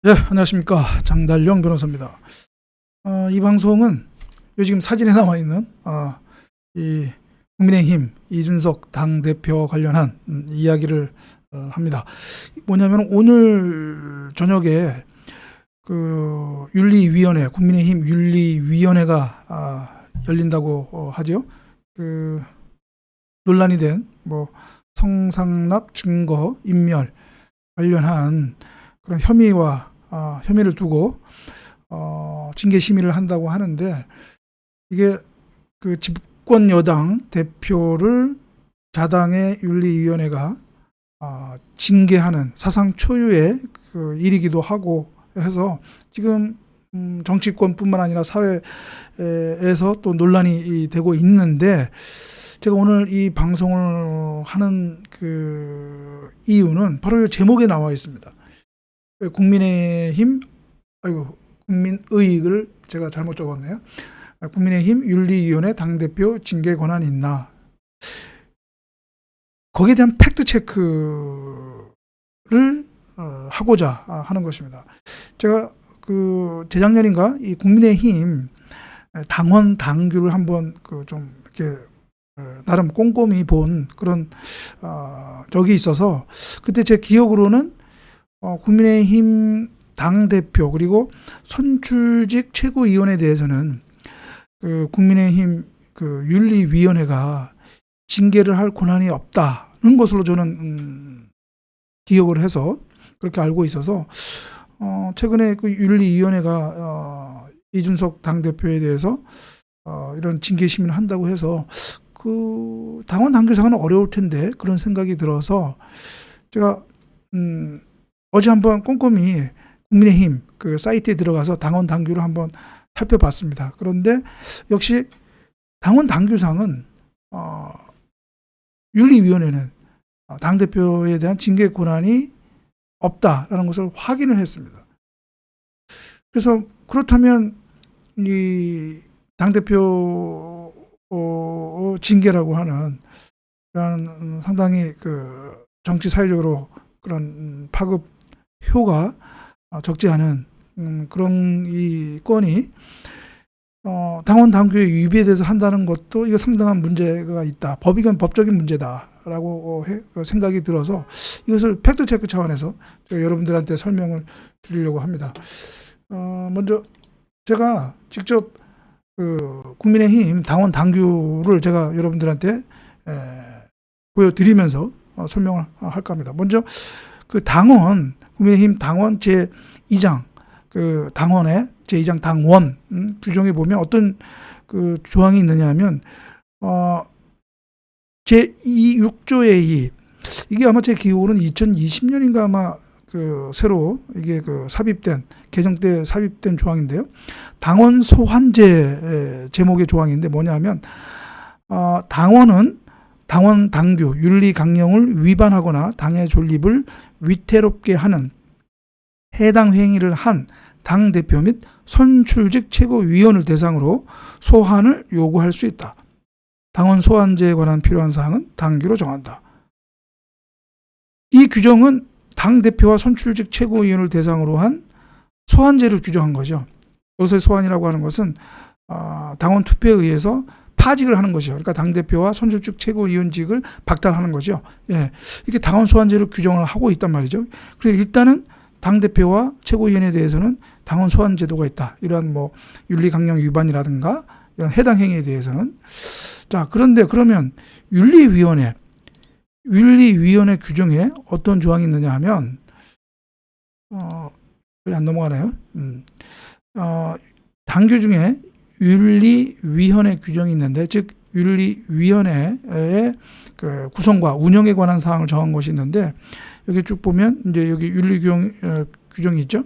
네, 안녕하십니까. 장달령 변호사입니다. 이 방송은 지금 사진에 나와 있는 이 국민의힘 이준석 당대표 관련한 이야기를 합니다. 뭐냐면 오늘 저녁에 그 윤리위원회, 국민의힘 윤리위원회가 열린다고 하죠. 그 논란이 된 뭐 성상납 증거 인멸 관련한 그런 혐의를 두고 징계 심의를 한다고 하는데, 이게 그 집권 여당 대표를 자당의 윤리위원회가 징계하는 사상 초유의 그 일이기도 하고 해서 지금 정치권뿐만 아니라 사회에서 또 논란이 되고 있는데, 제가 오늘 이 방송을 하는 그 이유는 바로 이 제목에 나와 있습니다. 국민의익을 제가 잘못 적었네요. 국민의힘 윤리위원회 당대표 징계 권한이 있나. 거기에 대한 팩트 체크를 하고자 하는 것입니다. 제가 그 재작년인가 이 국민의힘 당원 당규를 한번 그 좀 이렇게 나름 꼼꼼히 본 그런 적이 있어서, 그때 제 기억으로는 국민의힘 당대표 그리고 선출직 최고위원에 대해서는 그 국민의힘 그 윤리위원회가 징계를 할 권한이 없다는 것으로 저는 기억을 해서 그렇게 알고 있어서, 최근에 그 윤리위원회가 이준석 당대표에 대해서 이런 징계 심의를 한다고 해서 그 당원 당규상은 어려울 텐데 그런 생각이 들어서 제가 어제 한번 꼼꼼히 국민의힘 그 사이트에 들어가서 당원 당규를 한번 살펴봤습니다. 그런데 역시 당원 당규상은 윤리위원회는 당대표에 대한 징계 권한이 없다라는 것을 확인을 했습니다. 그래서 그렇다면 이 당대표 징계라고 하는 그런 상당히 그 정치 사회적으로 그런 파급 효가 적지 않은 그런 이 건이 당원 당규의 위배에 대해서 한다는 것도 이거 상당한 문제가 있다. 법이건 법적인 문제다라고 생각이 들어서 이것을 팩트 체크 차원에서 제가 여러분들한테 설명을 드리려고 합니다. 먼저 제가 직접 그 국민의힘 당원 당규를 제가 여러분들한테 보여드리면서 설명을 할까 합니다. 먼저 그 당원, 국민의힘 당원 제2장, 그 당원의 제2장 당원 규정에 보면 어떤 그 조항이 있느냐 하면, 제6조의 2, 이게 아마 제 기억으로는 2020년인가 아마 그 새로 이게 그 개정 때 삽입된 조항인데요. 당원 소환제 제목의 조항인데 뭐냐면, 당원은 당원 당규, 윤리 강령을 위반하거나 당의 존립을 위태롭게 하는 해당 행위를 한 당대표 및 선출직 최고위원을 대상으로 소환을 요구할 수 있다. 당원 소환제에 관한 필요한 사항은 당규로 정한다. 이 규정은 당대표와 선출직 최고위원을 대상으로 한 소환제를 규정한 거죠. 여기서 소환이라고 하는 것은 당원 투표에 의해서 파직을 하는 것이죠. 그러니까 당대표와 선출직 최고위원직을 박탈하는 거죠. 예, 이렇게 당원 소환제를 규정을 하고 있단 말이죠. 그래서 일단은 당대표와 최고위원에 대해서는 당원 소환 제도가 있다. 이러한 뭐 윤리 강령 위반이라든가 이런 해당 행위에 대해서는. 자, 그런데 그러면 윤리위원회 규정에 어떤 조항이 있느냐 하면, 안 넘어가나요? 당규 중에 윤리위원회 규정이 있는데, 즉 윤리위원회의 그 구성과 운영에 관한 사항을 정한 것이 있는데, 여기 쭉 보면 이제 여기 규정이 있죠.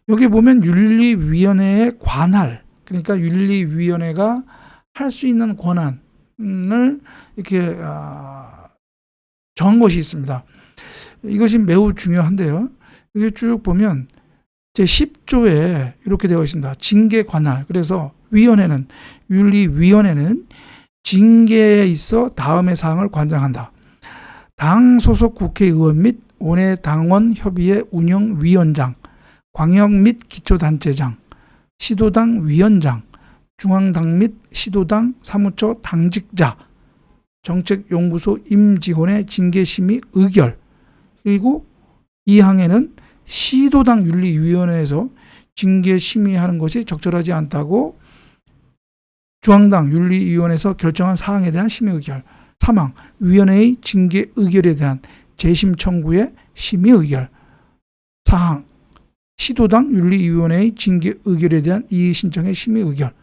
여기 보면 윤리위원회의 관할, 그러니까 윤리위원회가 할 수 있는 권한을 이렇게 정한 것이 있습니다. 이것이 매우 중요한데요. 여기 쭉 보면 제10조에 이렇게 되어 있습니다. 징계 관할. 그래서 윤리위원회는 징계에 있어 다음의 사항을 관장한다. 당 소속 국회의원 및 원외 당원 협의회 운영위원장, 광역 및 기초단체장, 시도당 위원장, 중앙당 및 시도당 사무처 당직자, 정책연구소 임직원의 징계심의 의결, 그리고 2항에는 시도당 윤리위원회에서 징계심의하는 것이 적절하지 않다고 중앙당 윤리위원회에서 결정한 사항에 대한 심의 의결, 3항 위원회의 징계 의결에 대한 재심 청구의 심의 의결, 4항 시도당 윤리위원회의 징계 의결에 대한 이의 신청의 심의 의결.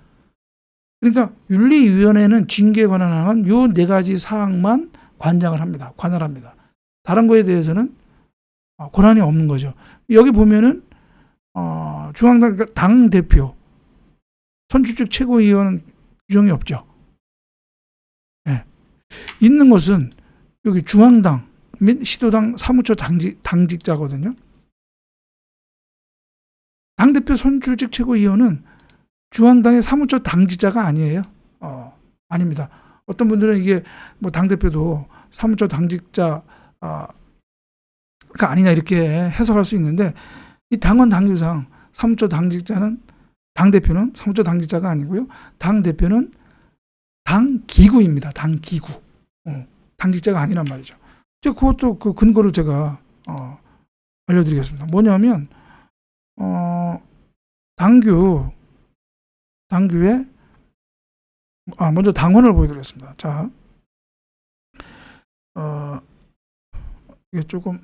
그러니까 윤리위원회는 징계에 관한 요 4가지 사항만 관할합니다. 다른 거에 대해서는 권한이 없는 거죠. 여기 보면은 중앙당 그러니까 당 대표, 선출직 최고위원 규정이 없죠. 네. 있는 것은 여기 중앙당 및 시도당 사무처 당직자거든요. 당대표 선출직 최고위원은 중앙당의 사무처 당직자가 아니에요. 아닙니다. 어떤 분들은 이게 뭐 당대표도 사무처 당직자가 아니냐 이렇게 해석할 수 있는데, 이 당원 당규상 사무처 당직자는, 당대표는 사무처 당직자가 아니고요. 당대표는 당기구입니다. 당기구. 당직자가 아니란 말이죠. 그것도 그 근거를 제가 알려드리겠습니다. 뭐냐면 당규에 먼저 당원을 보여드리겠습니다. 자, 이게 조금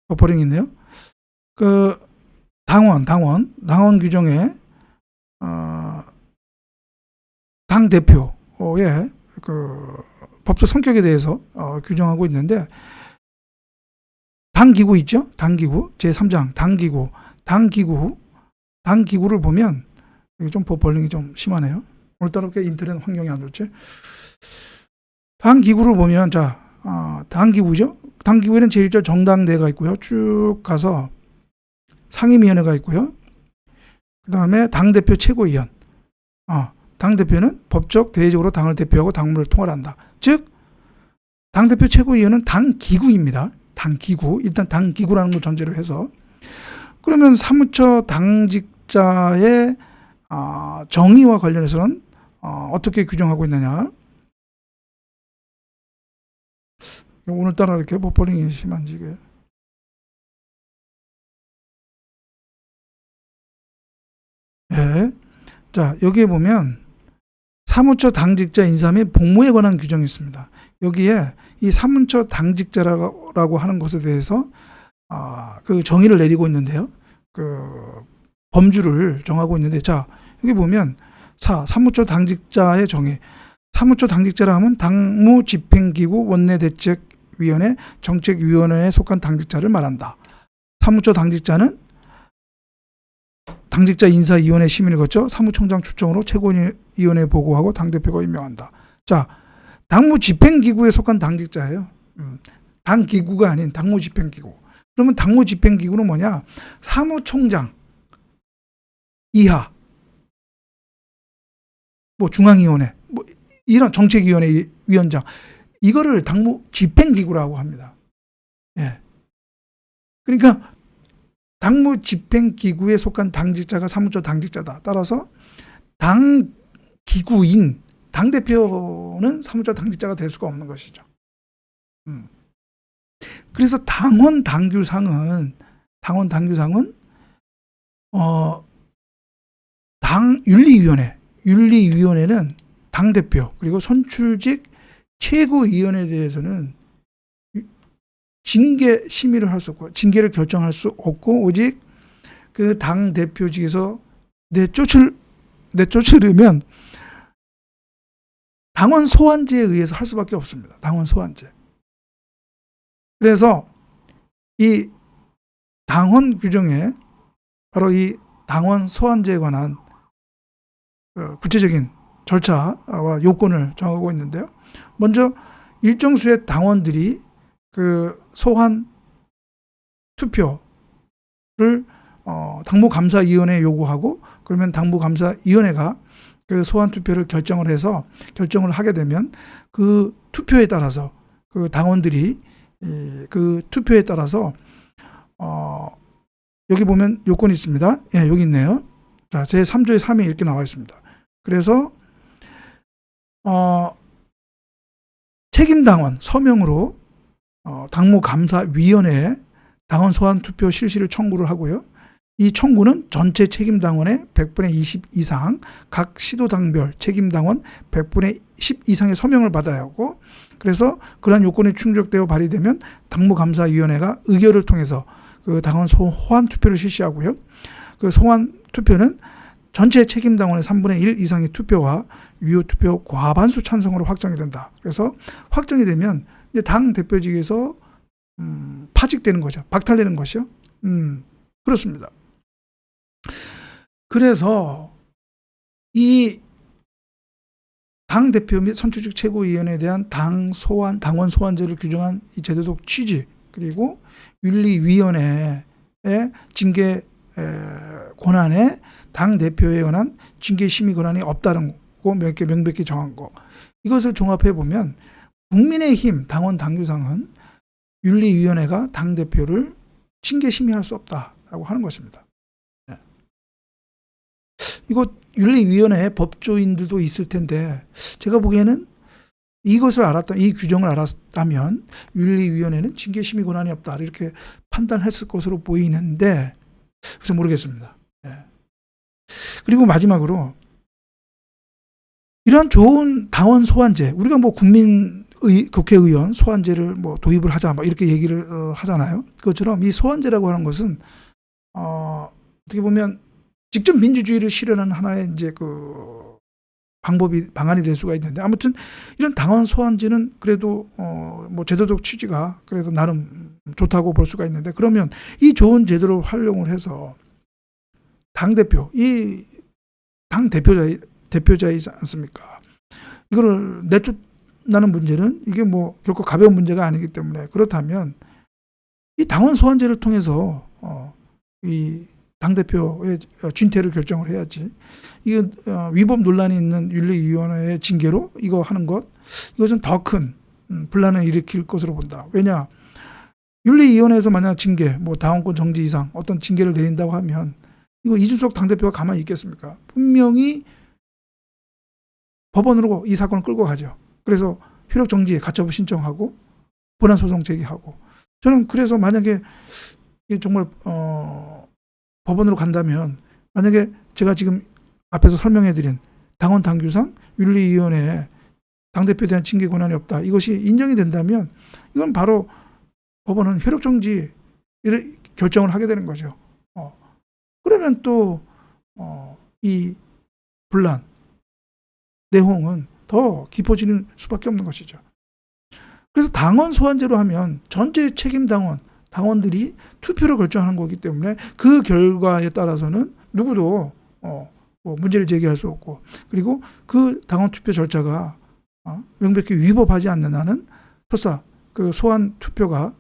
버퍼링이 있네요. 그 당원 규정에 당 대표의 그 법적 성격에 대해서 규정하고 있는데, 당기구 있죠? 당기구 제3장 당기구를 보면, 이게 좀 버퍼링이 좀 심하네요. 오늘따라 이렇게 인터넷 환경이 안 좋지? 당기구를 보면, 자, 당기구죠? 당기구에는 제1절 정당대회가 있고요. 쭉 가서 상임위원회가 있고요. 그 다음에 당대표 최고위원. 당대표는 법적 대외적으로 당을 대표하고 당무를 통할한다. 즉 당대표 최고위원은 당기구입니다. 당기구. 일단 당기구라는 걸 전제로 해서, 그러면 사무처 당직자의 정의와 관련해서는 어떻게 규정하고 있느냐. 오늘따라 이렇게 버퍼링이 심한지 이게. 네. 자, 여기에 보면 사무처 당직자 인사 및 복무에 관한 규정이 있습니다. 여기에 이 사무처 당직자라고 하는 것에 대해서 그 정의를 내리고 있는데요. 그 범주를 정하고 있는데, 자, 여기 보면 사무처 당직자의 정의. 사무처 당직자라 하면 당무집행기구 원내대책위원회 정책위원회에 속한 당직자를 말한다. 사무처 당직자는 당직자 인사위원회 심의를 거쳐 사무총장 추천으로 최고위원회에 보고하고 당대표가 임명한다. 자, 당무집행기구에 속한 당직자예요. 당기구가 아닌 당무집행기구. 그러면 당무집행기구는 뭐냐? 사무총장 이하, 뭐 중앙위원회, 뭐 이런 정책위원회 위원장, 이거를 당무집행기구라고 합니다. 예. 그러니까 당무집행기구에 속한 당직자가 사무처 당직자다. 따라서 당기구인 당대표는 사무처 당직자가 될 수가 없는 것이죠. 그래서 당원 당규상은 윤리위원회는 당대표 그리고 선출직 최고위원에 대해서는 징계 심의를 할 수 없고 징계를 결정할 수 없고, 오직 그 당 대표직에서 내쫓으려면 당원 소환제에 의해서 할 수밖에 없습니다. 당원 소환제. 그래서 이 당원 규정에 바로 이 당원 소환제에 관한 구체적인 절차와 요건을 정하고 있는데요. 먼저 일정 수의 당원들이 그 소환 투표를 당무감사위원회에 요구하고, 그러면 당무감사위원회가 그 소환 투표를 결정을 하게 되면 그 투표에 따라서 그 당원들이 그 투표에 따라서 여기 보면 요건이 있습니다. 예, 여기 있네요. 자, 제 3조의 3에 이렇게 나와 있습니다. 그래서 책임당원 서명으로 당무감사위원회에 당원 소환 투표 실시를 청구를 하고요. 이 청구는 전체 책임당원의 100분의 20 이상, 각 시도당별 책임당원 100분의 10 이상의 서명을 받아야 하고, 그래서 그러한 요건이 충족되어 발의되면 당무감사위원회가 의결을 통해서 그 당원 소환 투표를 실시하고요. 그 소환 투표는 전체 책임당원의 3분의 1 이상의 투표와 유효 투표 과반수 찬성으로 확정이 된다. 그래서 확정이 되면 이제 당 대표직에서 파직되는 거죠. 박탈되는 것이요. 그렇습니다. 그래서 이 당 대표 및 선출직 최고위원회에 대한 당원 소환제를 규정한 이 제도적 취지, 그리고 윤리위원회의 징계 권한에 당 대표에 관한 징계 심의 권한이 없다는 거 명백히 정한 거, 이것을 종합해 보면 국민의힘 당원 당규상은 윤리위원회가 당 대표를 징계 심의할 수 없다라고 하는 것입니다. 이거 윤리위원회 법조인들도 있을 텐데, 제가 보기에는 이것을 이 규정을 알았다면 윤리위원회는 징계심의 권한이 없다 이렇게 판단했을 것으로 보이는데, 그래서 모르겠습니다. 그리고 마지막으로 이러한 좋은 당원 소환제, 우리가 뭐 국회의원 소환제를 뭐 도입을 하자 이렇게 얘기를 하잖아요. 그것처럼 이 소환제라고 하는 것은 어떻게 보면 직접 민주주의를 실현하는 하나의 이제 그 방안이 될 수가 있는데, 아무튼 이런 당원 소환제는 그래도 뭐 제도적 취지가 그래도 나름 좋다고 볼 수가 있는데, 그러면 이 좋은 제도를 활용을 해서 당대표, 이 당 대표자이지 않습니까? 이거를 내쫓는 문제는 이게 뭐 결코 가벼운 문제가 아니기 때문에, 그렇다면 이 당원 소환제를 통해서 이 당대표의 진퇴를 결정을 해야지. 이거 위법 논란이 있는 윤리위원회의 징계로 이거 하는 것, 이것은 더 큰 분란을 일으킬 것으로 본다. 왜냐, 윤리위원회에서 만약 징계, 뭐 당원권 정지 이상 어떤 징계를 내린다고 하면 이거 이준석 당대표가 가만히 있겠습니까? 분명히 법원으로 이 사건을 끌고 가죠. 그래서 효력 정지에 가처분 신청하고 본안 소송 제기하고, 저는 그래서 만약에 정말 법원으로 간다면, 만약에 제가 지금 앞에서 설명해드린 당원 당규상 윤리위원회에 당대표에 대한 징계 권한이 없다, 이것이 인정이 된다면 이건 바로 법원은 효력정지 결정을 하게 되는 거죠. 그러면 또 이 분란, 내홍은 더 깊어지는 수밖에 없는 것이죠. 그래서 당원 소환제로 하면 전체 책임 당원들이 투표로 결정하는 거기 때문에 그 결과에 따라서는 누구도 뭐 문제를 제기할 수 없고, 그리고 그 당원 투표 절차가 명백히 위법하지 않는 한은 설사 그 소환 투표가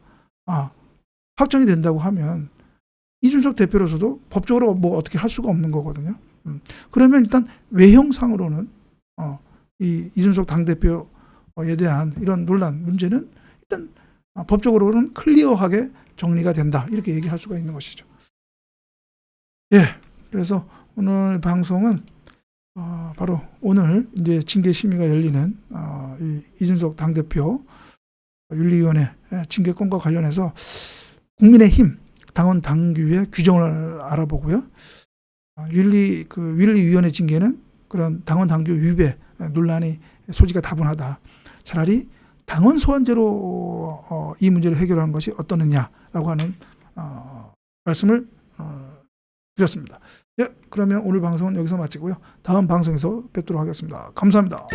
확정이 된다고 하면 이준석 대표로서도 법적으로 뭐 어떻게 할 수가 없는 거거든요. 그러면 일단 외형상으로는 이 이준석 당대표에 대한 이런 논란 문제는 일단 법적으로는 클리어하게 정리가 된다, 이렇게 얘기할 수가 있는 것이죠. 그래서 오늘 방송은 바로 오늘 이제 징계 심의가 열리는 이 이준석 당대표 윤리위원회 징계권과 관련해서 국민의힘 당원 당규의 규정을 알아보고요. 윤리위원회 징계는 그런 당원 당규 위배 논란이 소지가 다분하다. 차라리 당원 소환제로 이 문제를 해결하는 것이 어떠느냐라고 하는 말씀을 드렸습니다. 그러면 오늘 방송은 여기서 마치고요. 다음 방송에서 뵙도록 하겠습니다. 감사합니다.